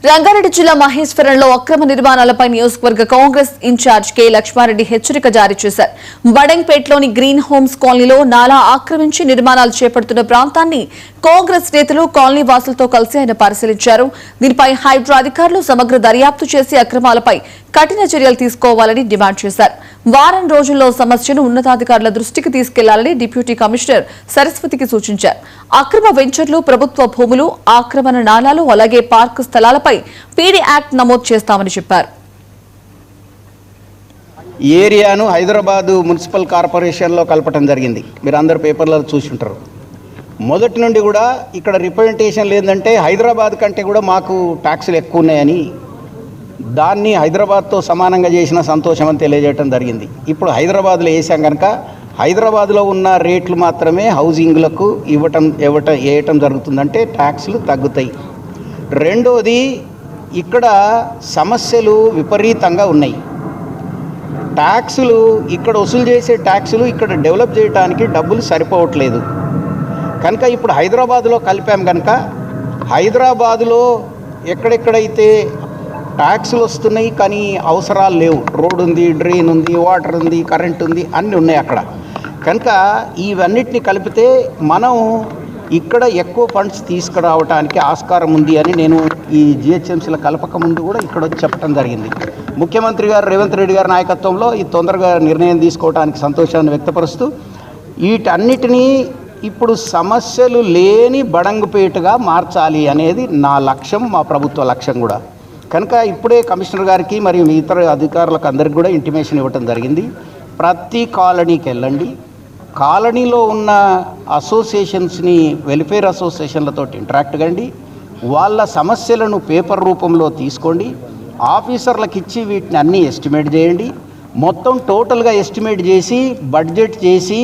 రంగారెడ్డి జిల్లా మహేశ్వరంలో అక్రమ నిర్మాణాలపై నియోజకవర్గ కాంగ్రెస్ ఇన్ఛార్జ్ కె లక్ష్మారెడ్డి హెచ్చరిక జారీ చేశారు. బడంగ్పేట్లోని గ్రీన్ హోమ్స్ కాలనీలో నాలా ఆక్రమించి నిర్మాణాలు చేపడుతున్న ప్రాంతాన్ని కాంగ్రెస్ నేతలు కాలనీ వాసులతో కలిసి ఆయన పరిశీలించారు. దీనిపై హైడ్రా అధికారులు సమగ్ర దర్యాప్తు చేసి అక్రమాలపై కఠిన చర్యలు తీసుకోవాలని డిమాండ్ చేశారు. వారం రోజుల్లో సమస్యను ఉన్నతాధికారుల దృష్టికి తీసుకెళ్లాలని డిప్యూటీ కమిషనర్ సరస్వతికి సూచించారు. అక్రమ వెంచర్లు, ప్రభుత్వ భూములు, ఆక్రమణ నాలాలు, అలాగే పార్కు స్థలాలపై పీడీ యాక్ట్ నమోదు చేస్తామని చెప్పారు. ఈ ఏరియాను హైదరాబాద్ మున్సిపల్ కార్పొరేషన్లో కలపటం జరిగింది. మీరు అందరు పేపర్లలో చూసుంటారు. మొదటి నుండి కూడా ఇక్కడ రిప్రజెంటేషన్ లేదంటే హైదరాబాద్ కంటే కూడా మాకు ట్యాక్సులు ఎక్కువ ఉన్నాయని, దాన్ని హైదరాబాద్తో సమానంగా చేసిన సంతోషం అని తెలియజేయడం జరిగింది. ఇప్పుడు హైదరాబాద్లో వేసాం కనుక హైదరాబాద్లో ఉన్న రేట్లు మాత్రమే హౌసింగ్లకు వేయటం జరుగుతుందంటే ట్యాక్సులు తగ్గుతాయి. రెండోది, ఇక్కడ సమస్యలు విపరీతంగా ఉన్నాయి. ట్యాక్సులు ఇక్కడ వసూలు చేసే ట్యాక్సులు ఇక్కడ డెవలప్ చేయడానికి డబ్బులు సరిపోవట్లేదు కనుక ఇప్పుడు హైదరాబాద్లో కలిపాం కనుక హైదరాబాదులో ఎక్కడెక్కడైతే ట్యాక్సులు వస్తున్నాయి కానీ అవసరాలు లేవు, రోడ్ ఉంది, డ్రైన్ ఉంది, వాటర్ ఉంది, కరెంట్ ఉంది, అన్నీ ఉన్నాయి అక్కడ. కనుక ఇవన్నిటిని కలిపితే మనం ఇక్కడ ఎక్కువ ఫండ్స్ తీసుకురావడానికి ఆస్కారం ఉంది అని నేను ఈ జిహెచ్ఎంసీల కలపక ముందు కూడా ఇక్కడ వచ్చి చెప్పడం జరిగింది. ముఖ్యమంత్రి గారు రేవంత్ రెడ్డి గారి నాయకత్వంలో ఈ తొందరగా నిర్ణయం తీసుకోవడానికి సంతోషాన్ని వ్యక్తపరుస్తూ వీటన్నిటినీ ఇప్పుడు సమస్యలు లేని బడంగుపేటగా మార్చాలి అనేది నా లక్ష్యం, మా ప్రభుత్వ లక్ష్యం కూడా. కనుక ఇప్పుడే కమిషనర్ గారికి మరియు ఇతర అధికారులకు అందరికీ కూడా ఇంటిమేషన్ ఇవ్వటం జరిగింది. ప్రతి కాలనీకి వెళ్ళండి, కాలనీలో ఉన్న అసోసియేషన్స్ని, వెల్ఫేర్ అసోసియేషన్లతో ఇంటరాక్ట్ కండి, వాళ్ళ సమస్యలను పేపర్ రూపంలో తీసుకోండి, ఆఫీసర్లకు ఇచ్చి వీటిని అన్నీ ఎస్టిమేట్ చేయండి. మొత్తం టోటల్గా ఎస్టిమేట్ చేసి బడ్జెట్ చేసి